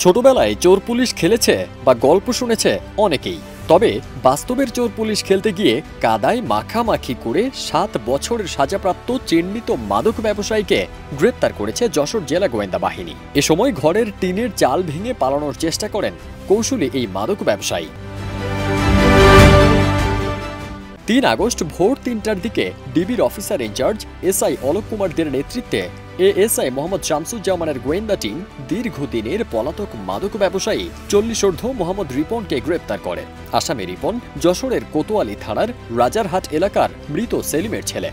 ছোটবেলায় চোর পুলিশ খেলেছে বা গল্প শুনেছে অনেকেই, তবে বাস্তবের চোর পুলিশ খেলতে গিয়ে কাদায় মাখামাখি করে 7 বছরের সাজাপ্রাপ্ত চিহ্নিত মাদক ব্যবসায়ীকে গ্রেপ্তার করেছে যশোর জেলা গোয়েন্দা বাহিনী। এ সময় ঘরের টিনের চাল ভেঙে পালানোর চেষ্টা করেন কৌশলী এই মাদক ব্যবসায়ী। 3 আগস্ট ভোর 3টার দিকে ডিবির officer in charge SI Alok Kumar দের নেতৃত্বে এএসআই মোহাম্মদ শামসুজ্জামানের গোয়েন্দা টিম দীর্ঘদিনের পলাতক মাদক ব্যবসায়ী 40 মোহাম্মদ রিপনকে গ্রেপ্তার করে। আসামি রিপন যশোরের কোতোয়ালি থানার রাজারহাট এলাকার মৃত সেলিমের ছেলে।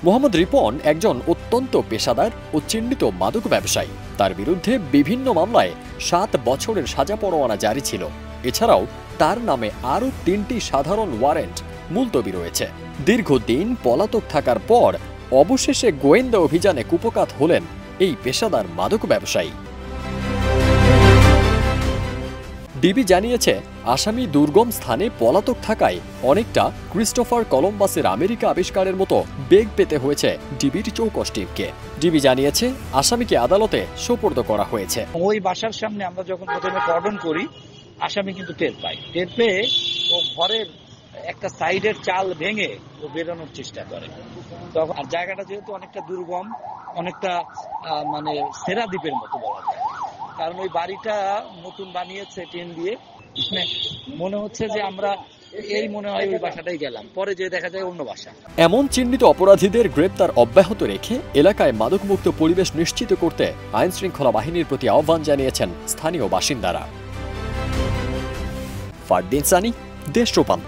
মোহাম্মদ রিপন একজন অত্যন্ত পেশাদার ও চিহ্নিত মাদক ব্যবসায়ী। তার বিরুদ্ধে বিভিন্ন মামলায় 7 বছরের সাজা পরোয়ানা জারি ছিল। এছাড়াও তার নামে আরও 3টি সাধারণ ওয়ারেন্ট মুলতবি রয়েছে। দীর্ঘদিন পলাতক থাকার পর অবশেষে গোয়েন্দা অভিযানে কুপকাত হলেন এই পেশাদার মাদক ব্যবসায়ী। ডিবি জানিয়েছে, আসামি দুর্গম স্থানে পলাতক থাকায় অনেকটা ক্রিস্টোফার কলম্বাসের আমেরিকা আবিষ্কারের মতো বেগ পেতে হয়েছে ডিবির চৌকস টিমকে। ডিবি জানিয়েছে, আসামিকে আদালতে সোপর্দ করা হয়েছে। ওই বাসার সামনে আমরা যখন প্রথমে কর্ডন করি, আসামি কিন্তু টের পায়। টের পেয়ে ও ঘরের একটা সাইডের চাল ভেঙে ও বেরোনোর চেষ্টা করে। তখন আর জায়গাটা যেহেতু অনেকটা দুর্গম, অনেকটা মানে সেরা দ্বীপের মতো বলা যায়, কারণ ওই বাড়িটা নতুন বানিয়েছে টিন দিয়ে। মনে হচ্ছে যে আমরা মনে হয় ওই বাসাটাই গেলাম, পরে যে দেখা যায় অন্য বাসা। এমন চিহ্নিত অপরাধীদের গ্রেপ্তার অব্যাহত রেখে এলাকায় মাদকমুক্ত পরিবেশ নিশ্চিত করতে আইন শৃঙ্খলা বাহিনীর প্রতি আহ্বান জানিয়েছেন স্থানীয় বাসিন্দারা। ফারদিন সানি, দেশরূপান।